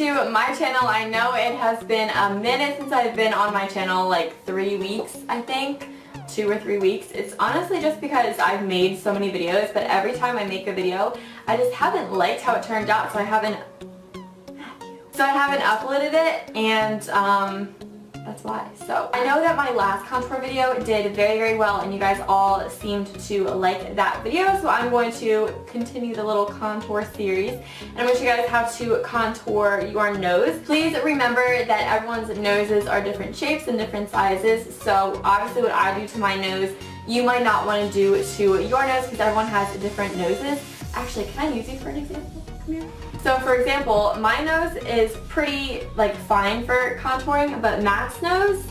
to my channel. I know it has been a minute since I've been on my channel, like 3 weeks I think, 2 or 3 weeks. It's honestly just because I've made so many videos, but every time I make a video I just haven't liked how it turned out, so I haven't uploaded it, and that's why. So I know that my last contour video did very, very well and you guys all seemed to like that video, so I'm going to continue the little contour series and I'm going to show you guys how to contour your nose. Please remember that everyone's noses are different shapes and different sizes, so obviously what I do to my nose you might not want to do to your nose because everyone has different noses. Actually, can I use you for an example? Come here. So for example, my nose is pretty like fine for contouring, but Matt's nose,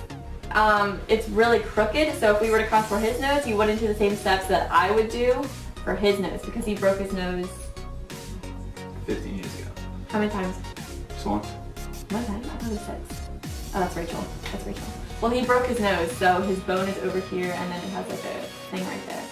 it's really crooked. So if we were to contour his nose, you wouldn't do the same steps that I would do for his nose because he broke his nose 15 years ago. How many times? Just once. One time? I thought it was 6. Oh, that's Rachel. That's Rachel. Well, he broke his nose, so his bone is over here and then it has like a thing right there.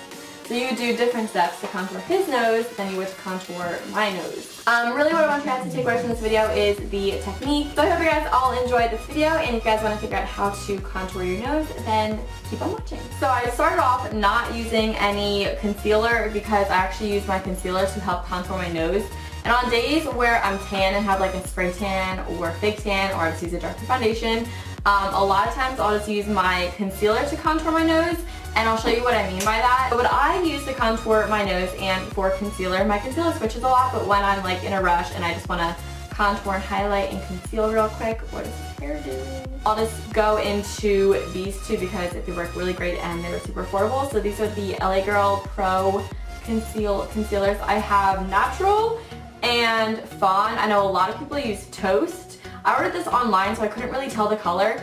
So you would do different steps to contour his nose than you would to contour my nose. Really what I want you guys to take away from this video is the technique. So I hope you guys all enjoyed this video, and if you guys want to figure out how to contour your nose, then keep on watching. So I started off not using any concealer because I actually use my concealer to help contour my nose. And on days where I'm tan and have like a spray tan or fake tan, or I just use a darker foundation, a lot of times I'll just use my concealer to contour my nose, and I'll show you what I mean by that. But what I use to contour my nose and for concealer, my concealer switches a lot, but when I'm like in a rush and I just want to contour and highlight and conceal real quick, what is his hair doing? I'll just go into these two because they work really great and they're super affordable. So these are the LA Girl Pro concealers. I have Natural and Fawn. I know a lot of people use Toast. I ordered this online, so I couldn't really tell the color.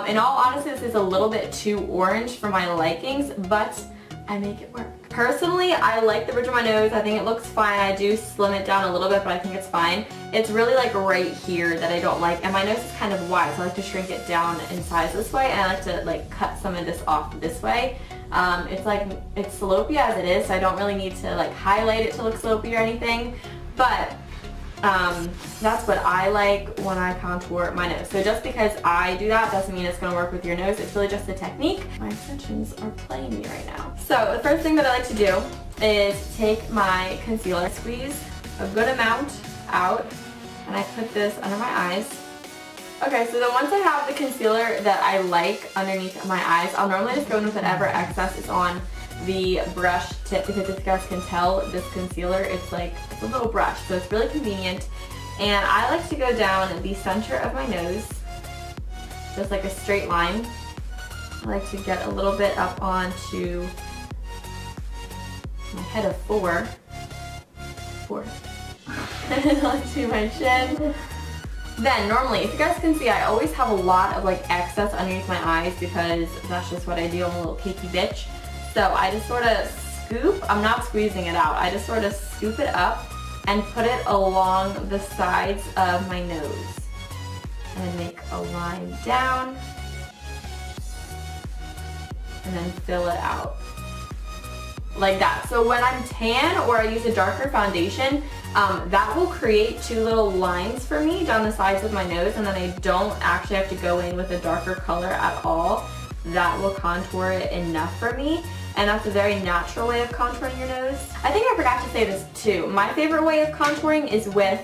In all honesty, this is a little bit too orange for my likings, but I make it work. Personally, I like the bridge of my nose. I think it looks fine. I do slim it down a little bit, but I think it's fine. It's really like right here that I don't like, and my nose is kind of wide, so I like to shrink it down in size this way, and I like to like cut some of this off this way. It's slopey as it is, so I don't really need to like highlight it to look slopey or anything, but that's what I like when I contour my nose. So just because I do that doesn't mean it's going to work with your nose. It's really just a technique. My extensions are playing me right now. So the first thing that I like to do is take my concealer, squeeze a good amount out, and I put this under my eyes. Okay, so then once I have the concealer that I like underneath my eyes, I'll normally just go in with whatever excess is on the brush tip, because if you guys can tell, this concealer, it's a little brush, so it's really convenient. And I like to go down the center of my nose, just like a straight line. I like to get a little bit up onto my head of 4, and onto my chin. Then normally, if you guys can see, I always have a lot of like excess underneath my eyes because that's just what I do. I'm a little cakey bitch. So I just sort of scoop, I'm not squeezing it out, I just sort of scoop it up and put it along the sides of my nose. And then make a line down and then fill it out. Like that. So when I'm tan or I use a darker foundation, that will create 2 little lines for me down the sides of my nose, and then I don't actually have to go in with a darker color at all. That will contour it enough for me. And that's a very natural way of contouring your nose. I think I forgot to say this too. My favorite way of contouring is with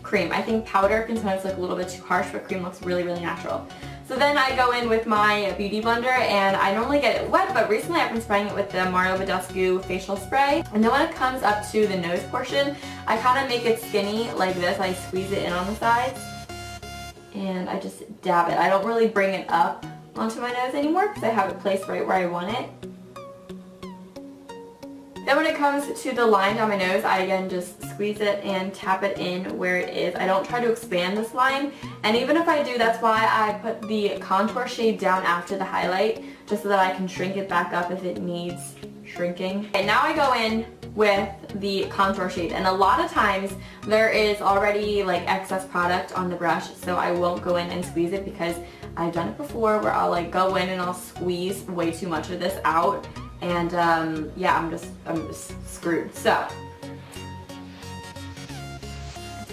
cream. I think powder can sometimes look a little bit too harsh, but cream looks really, really natural. So then I go in with my Beauty Blender, and I normally get it wet, but recently I've been spraying it with the Mario Badescu facial spray. And then when it comes up to the nose portion, I kind of make it skinny like this. I squeeze it in on the sides, and I just dab it. I don't really bring it up onto my nose anymore because I have it placed right where I want it. Then when it comes to the line down my nose, I again just squeeze it and tap it in where it is. I don't try to expand this line, and even if I do, that's why I put the contour shade down after the highlight, just so that I can shrink it back up if it needs shrinking. And now I go in with the contour shade, and a lot of times there is already like excess product on the brush, so I won't go in and squeeze it because I've done it before where I'll like go in and I'll squeeze way too much of this out, and yeah, I'm just screwed. So I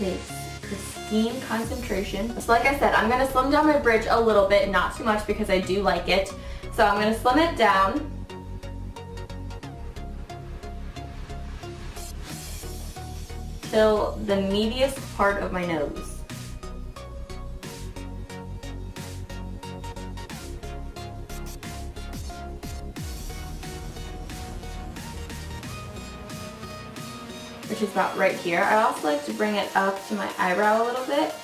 take the teen concentration. So like I said, I'm gonna slim down my bridge a little bit, not too much because I do like it. So I'm gonna slim it down. Till the meatiest part of my nose. Which is about right here. I also like to bring it up to my eyebrow a little bit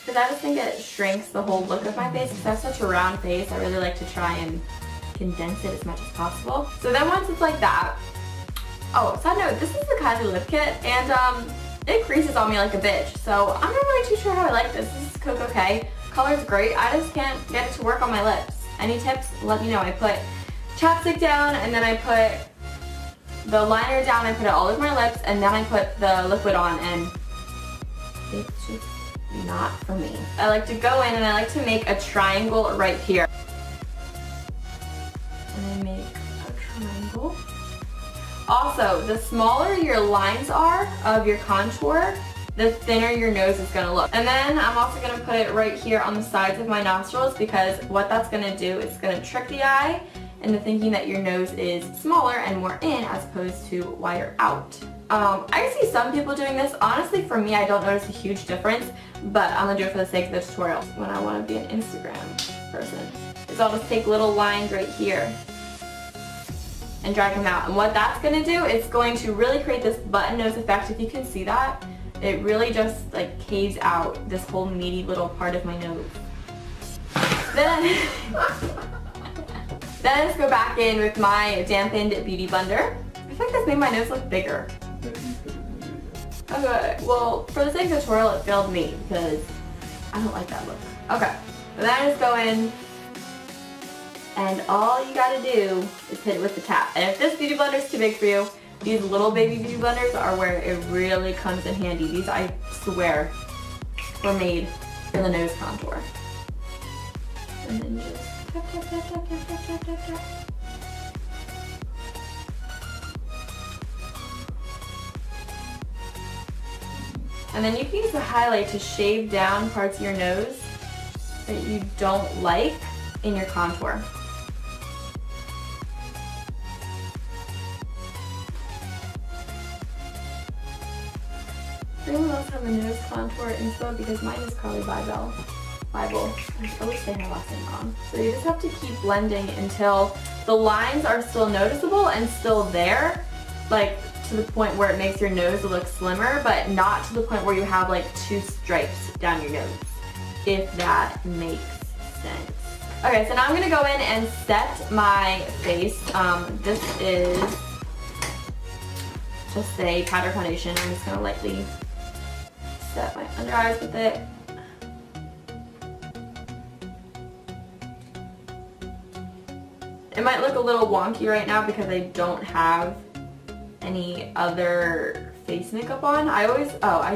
because I just think it shrinks the whole look of my face because I have such a round face. I really like to try and condense it as much as possible. So then once it's like that, oh, side note, this is the Kylie lip kit and it creases on me like a bitch. So I'm not really too sure how I like this. This is Coco K. Color's great. I just can't get it to work on my lips. Any tips? Let me know. I put chapstick down and then I put the liner down, I put it all over my lips, and then I put the liquid on, and it's just not for me. I like to go in and I like to make a triangle right here. And I make a triangle. Also, the smaller your lines are of your contour, the thinner your nose is gonna look. And then I'm also gonna put it right here on the sides of my nostrils because what that's gonna do is gonna trick the eye into thinking that your nose is smaller and more in as opposed to wider out. I see some people doing this. Honestly, for me, I don't notice a huge difference, but I'm gonna do it for the sake of the tutorial. When I wanna be an Instagram person, is I'll just take little lines right here and drag them out. And what that's gonna do is going to really create this button nose effect. If you can see that, it really just like caves out this whole meaty little part of my nose. Then I just go back in with my dampened Beauty Blender. I feel like this made my nose look bigger. Okay, well, for the sake of the tutorial, it failed me because I don't like that look. Okay, so then I just go in and all you gotta do is hit it with the tap. And if this Beauty Blender is too big for you, these little baby Beauty Blenders are where it really comes in handy. These, I swear, were made for the nose contour. And then just tap, tap, tap, tap, tap, tap, tap, tap, tap. And then you can use the highlight to shave down parts of your nose that you don't like in your contour. Anyone else have a nose contour inspo? Because mine is Carly Bible. I always say her last name wrong. So you just have to keep blending until the lines are still noticeable and still there, like to the point where it makes your nose look slimmer, but not to the point where you have like two stripes down your nose, if that makes sense. Okay, so now I'm gonna go in and set my face. This is just a powder foundation. I'm just gonna lightly set my under eyes with it. It might look a little wonky right now because I don't have any other face makeup on. I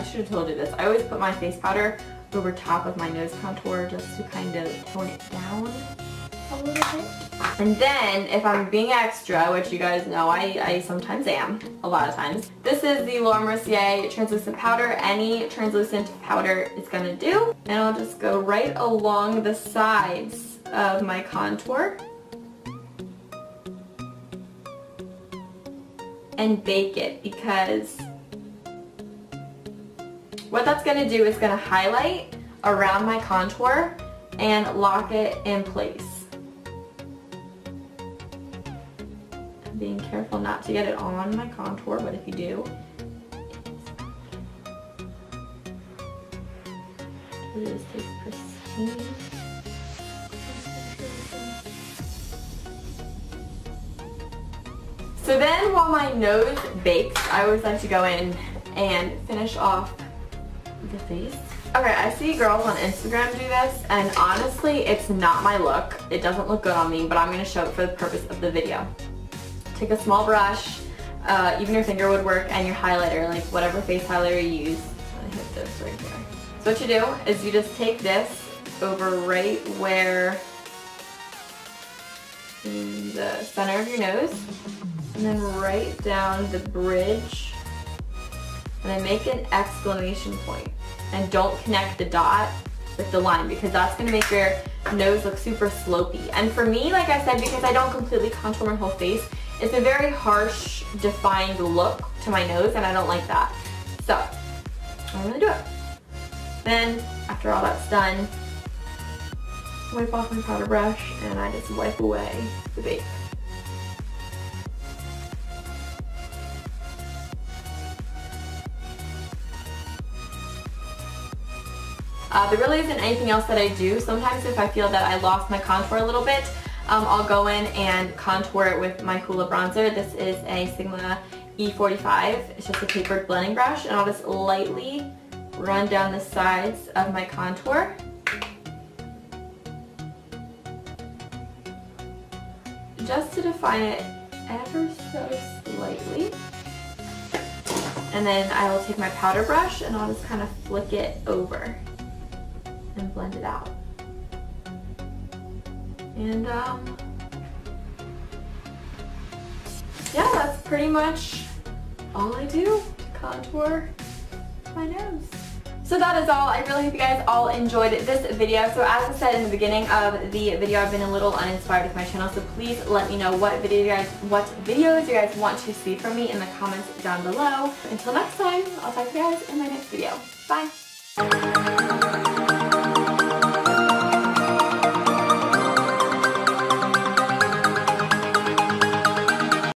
should have told you this. I always put my face powder over top of my nose contour just to kind of tone it down a little bit. And then, if I'm being extra, which you guys know I sometimes am, a lot of times, this is the Laura Mercier translucent powder. Any translucent powder is gonna do. And I'll just go right along the sides of my contour and bake it, because what that's gonna do is gonna highlight around my contour and lock it in place. I'm being careful not to get it on my contour, but if you do, it just takes pristine. So then while my nose bakes, I always like to go in and finish off the face. Okay, I see girls on Instagram do this, and honestly, it's not my look. It doesn't look good on me, but I'm going to show it for the purpose of the video. Take a small brush, even your finger would work, and your highlighter, like whatever face highlighter you use. I'm going to hit this right here. So what you do is you just take this over right where in the center of your nose, and then right down the bridge, and then make an exclamation point. and don't connect the dot with the line, because that's going to make your nose look super slopey. And for me, like I said, because I don't completely contour my whole face, it's a very harsh, defined look to my nose, and I don't like that. So, I'm going to do it. Then, after all that's done, wipe off my powder brush, and I just wipe away the bake. There really isn't anything else that I do. Sometimes if I feel that I lost my contour a little bit, I'll go in and contour it with my Hoola bronzer. This is a Sigma E45. It's just a tapered blending brush, and I'll just lightly run down the sides of my contour. Just to define it ever so slightly. And then I will take my powder brush and I'll just kind of flick it over and blend it out. And yeah, that's pretty much all I do to contour my nose. So that is all. I really hope you guys all enjoyed this video. So as I said in the beginning of the video, I've been a little uninspired with my channel, so please let me know what videos you guys want to see from me in the comments down below. Until next time, I'll talk to you guys in my next video. Bye!